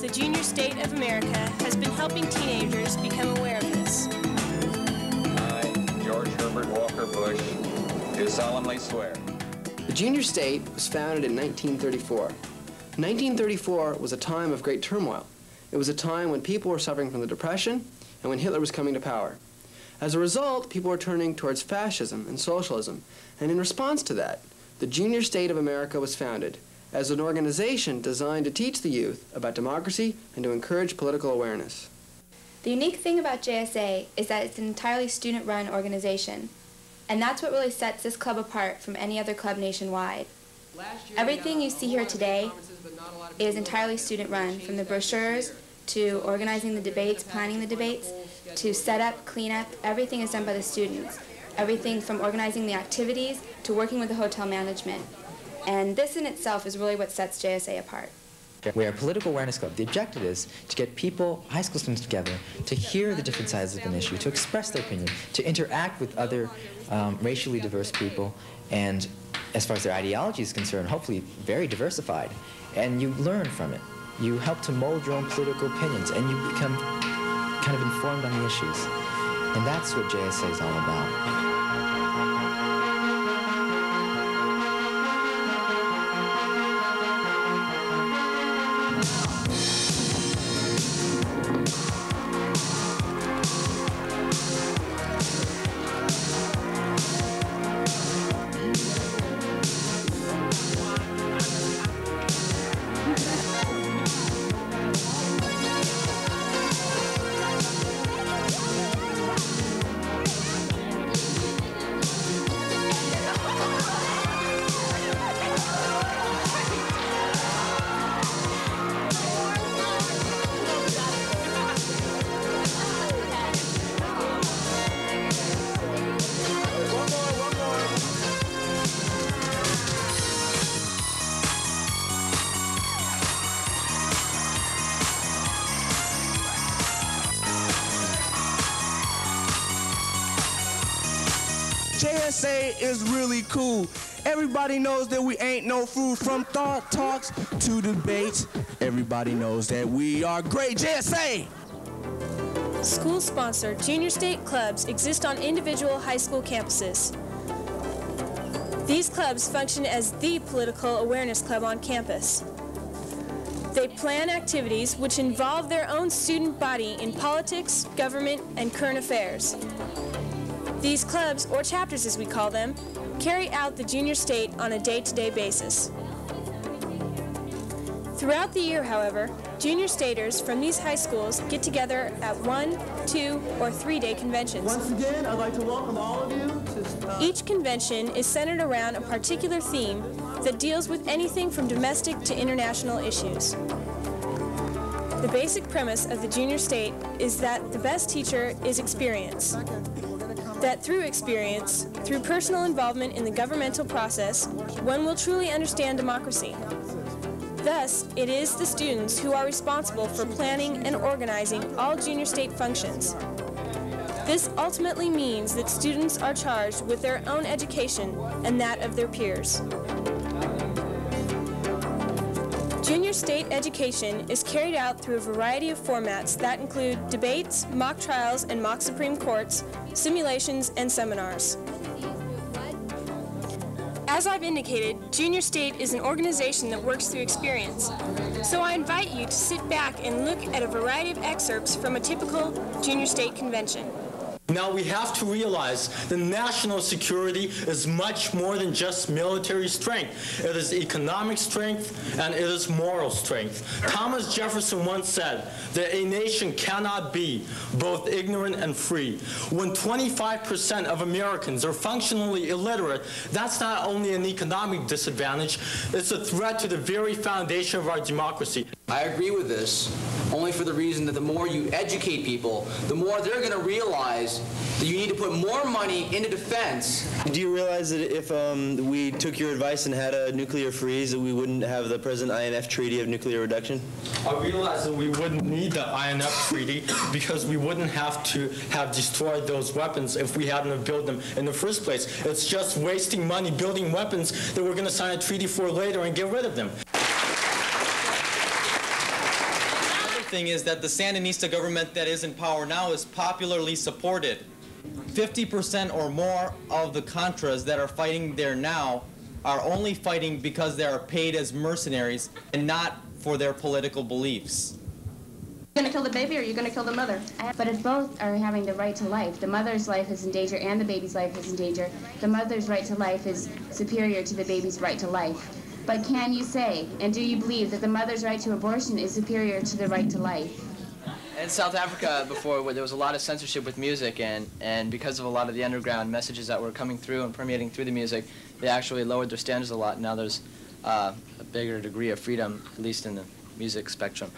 the Junior State of America has been helping teenagers become aware of this. I, George Herbert Walker Bush, do solemnly swear. The Junior State was founded in 1934. 1934 was a time of great turmoil. It was a time when people were suffering from the Depression and when Hitler was coming to power. As a result, people were turning towards fascism and socialism, and in response to that, the Junior State of America was founded as an organization designed to teach the youth about democracy and to encourage political awareness. The unique thing about JSA is that it's an entirely student-run organization, and that's what really sets this club apart from any other club nationwide. Everything you see here today is entirely student-run, from the brochures to organizing the debates, planning the debates, to set up, clean up. Everything is done by the students. Everything from organizing the activities to working with the hotel management. And this in itself is really what sets JSA apart. We're a political awareness club. The objective is to get people, high school students together, to hear the different sides of an issue, to express their opinion, to interact with other racially diverse people, and as far as their ideology is concerned, hopefully very diversified. And you learn from it. You help to mold your own political opinions, and you become kind of informed on the issues. And that's what JSA is all about. JSA is really cool. Everybody knows that we ain't no fool, from thought talks to debates. Everybody knows that we are great. JSA! School-sponsored junior state clubs exist on individual high school campuses. These clubs function as the political awareness club on campus. They plan activities which involve their own student body in politics, government, and current affairs. These clubs, or chapters as we call them, carry out the junior state on a day-to-day basis. Throughout the year, however, junior staters from these high schools get together at 1, 2, or 3-day conventions. Once again, I'd like to welcome all of you to... Each convention is centered around a particular theme that deals with anything from domestic to international issues. The basic premise of the junior state is that the best teacher is experience. That through experience, through personal involvement in the governmental process, one will truly understand democracy. Thus, it is the students who are responsible for planning and organizing all junior state functions. This ultimately means that students are charged with their own education and that of their peers. Junior state education is carried out through a variety of formats that include debates, mock trials and mock Supreme Courts, simulations, and seminars. As I've indicated, Junior State is an organization that works through experience. So I invite you to sit back and look at a variety of excerpts from a typical Junior State convention. Now we have to realize that national security is much more than just military strength. It is economic strength and it is moral strength. Thomas Jefferson once said that a nation cannot be both ignorant and free. When 25% of Americans are functionally illiterate, that's not only an economic disadvantage, it's a threat to the very foundation of our democracy. I agree with this, only for the reason that the more you educate people, the more they're going to realize that you need to put more money into defense. Do you realize that if we took your advice and had a nuclear freeze, that we wouldn't have the present INF Treaty of Nuclear Reduction? I realize that we wouldn't need the INF Treaty because we wouldn't have to have destroyed those weapons if we hadn't have built them in the first place. It's just wasting money building weapons that we're going to sign a treaty for later and get rid of them. thing is that the Sandinista government that is in power now is popularly supported. 50% or more of the Contras that are fighting there now are only fighting because they are paid as mercenaries and not for their political beliefs. You're going to kill the baby or you're going to kill the mother? But if both are having the right to life, the mother's life is in danger and the baby's life is in danger, the mother's right to life is superior to the baby's right to life. But can you say, and do you believe, that the mother's right to abortion is superior to the right to life? In South Africa before, where there was a lot of censorship with music, and because of a lot of the underground messages that were coming through and permeating through the music, they actually lowered their standards a lot. Now there's a bigger degree of freedom, at least in the music spectrum.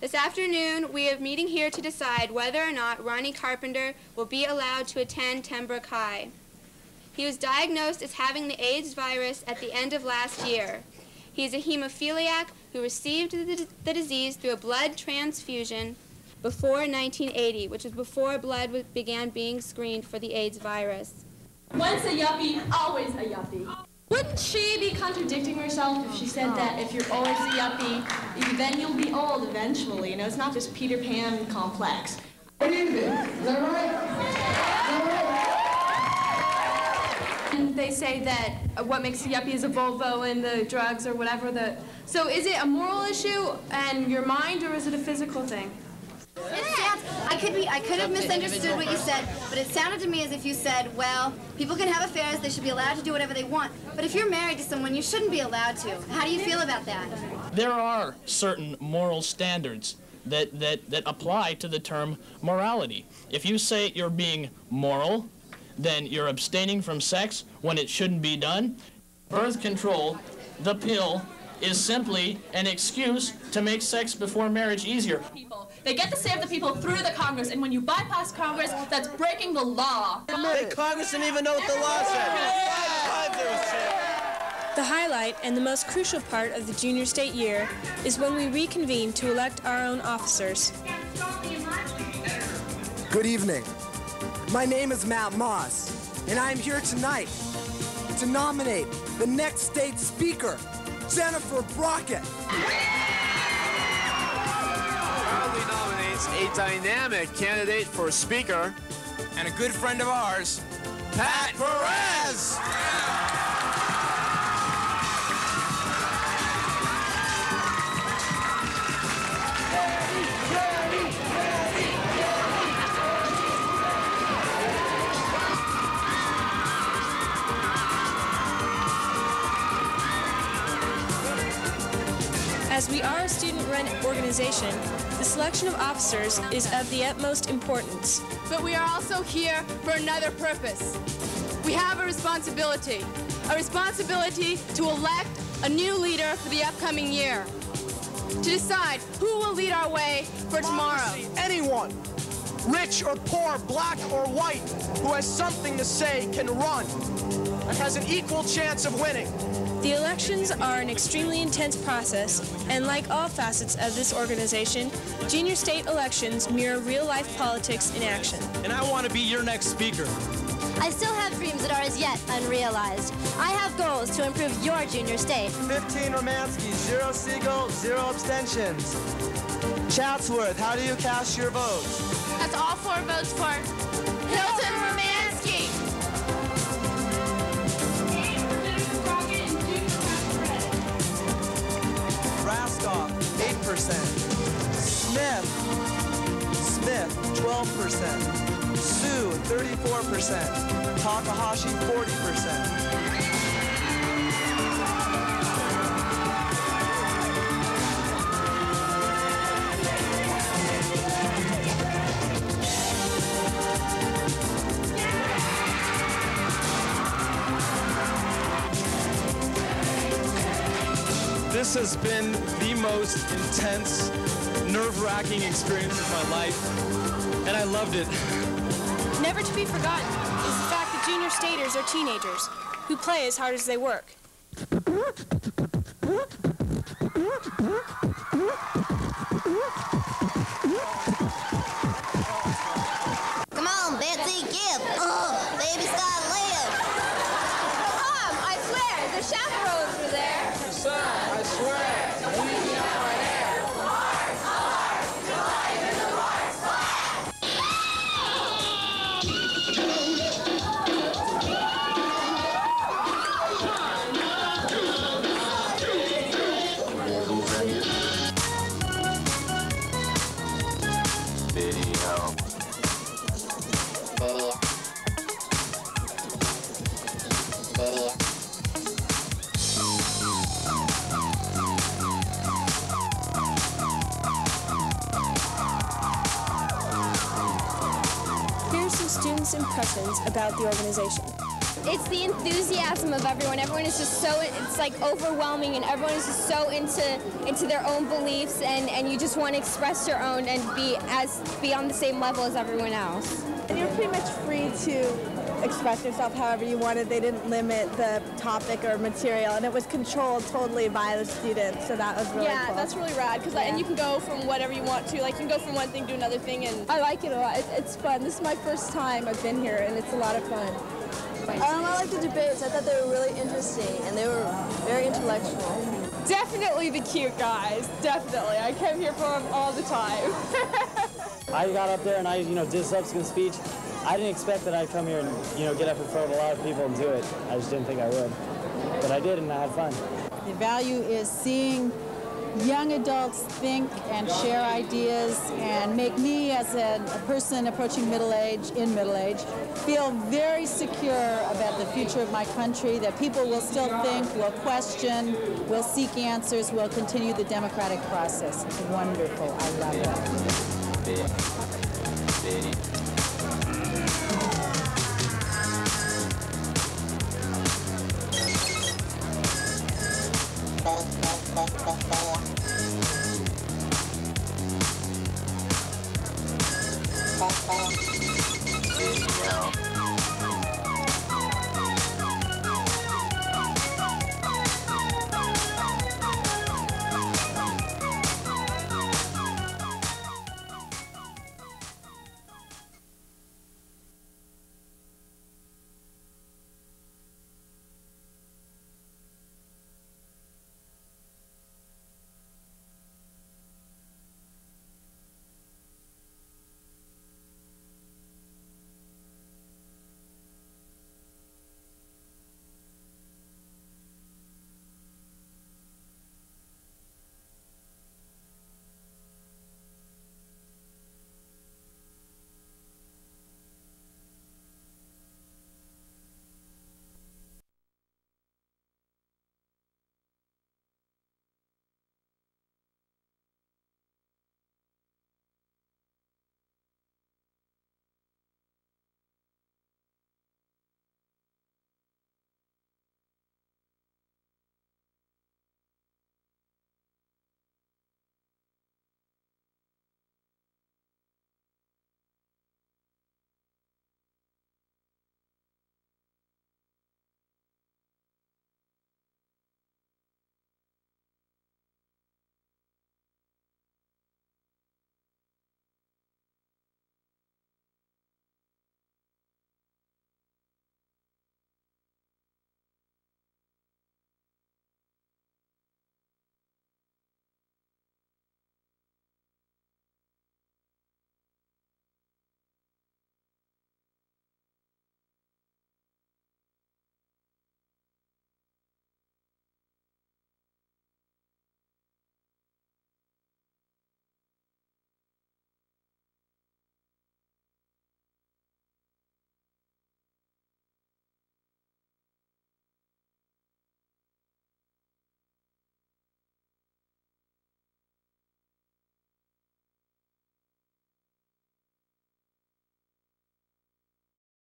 This afternoon, we are meeting here to decide whether or not Ronnie Carpenter will be allowed to attend Pembroke High. He was diagnosed as having the AIDS virus at the end of last year. He is a hemophiliac who received the disease through a blood transfusion before 1980, which was before blood began being screened for the AIDS virus. Once a yuppie, always a yuppie. Wouldn't she be contradicting herself if she said that if you're always a yuppie, then you'll be old eventually? You know, it's not this Peter Pan complex. What do you think? Is that right? And they say that what makes a yuppie is a Volvo and the drugs or whatever. So is it a moral issue and your mind, or is it a physical thing? I could have misunderstood what you said, but it sounded to me as if you said, well, people can have affairs, they should be allowed to do whatever they want. But if you're married to someone, you shouldn't be allowed to. How do you feel about that? There are certain moral standards that apply to the term morality. If you say you're being moral, then you're abstaining from sex when it shouldn't be done. Birth control, the pill, is simply an excuse to make sex before marriage easier. They get to save the people through the Congress, and when you bypass Congress, that's breaking the law. The Congress didn't even know what the law said. The highlight and the most crucial part of the junior state year is when we reconvene to elect our own officers. Good evening. My name is Matt Moss, and I am here tonight to nominate the next state speaker, Jennifer Brockett. Proudly nominates a dynamic candidate for speaker and a good friend of ours, Pat Perez. As we are a student-run organization, the selection of officers is of the utmost importance. But we are also here for another purpose. We have a responsibility to elect a new leader for the upcoming year, to decide who will lead our way for tomorrow. Anyone, rich or poor, black or white, who has something to say can run and has an equal chance of winning. The elections are an extremely intense process, and like all facets of this organization, junior state elections mirror real-life politics in action. And I want to be your next speaker. I still have dreams that are as yet unrealized. I have goals to improve your junior state. 15 Romanskys, 0 Siegel, 0 abstentions. Chatsworth, how do you cast your votes? That's all 4 votes for Hilton Romansky. Raskoff, 8%. Smith, 12%. Sue, 34%. Takahashi, 40%. This has been the most intense, nerve-wracking experience of my life, and I loved it. Never to be forgotten is the fact that junior staters are teenagers who play as hard as they work. Come on, Betsy, give. Baby's gotta live. Mom, I swear, the chaperones were there. Son, I swear, we got my hair. Students' impressions about the organization. It's the enthusiasm of everyone. Everyone is just so, it's like overwhelming, and everyone is just so into their own beliefs, and you just want to express your own and be on the same level as everyone else. And you're pretty much free to express yourself however you wanted. They didn't limit the topic or material, and it was controlled totally by the students, so that was really cool. Yeah, that's really rad, because and you can go from whatever you want to. Like, you can go from one thing to another thing, and I like it a lot. It's fun. This is my first time I've been here, and it's a lot of fun. I like the debates. I thought they were really interesting, and they were very intellectual. Definitely the cute guys. Definitely. I came here for them all the time. I got up there and I, did a subsequent speech. I didn't expect that I'd come here and, get up in front of a lot of people and do it. I just didn't think I would. But I did, and I had fun. The value is seeing young adults think and share ideas and make me, as a person approaching middle age, feel very secure about the future of my country, that people will still think, will question, will seek answers, will continue the democratic process. It's wonderful. I love it.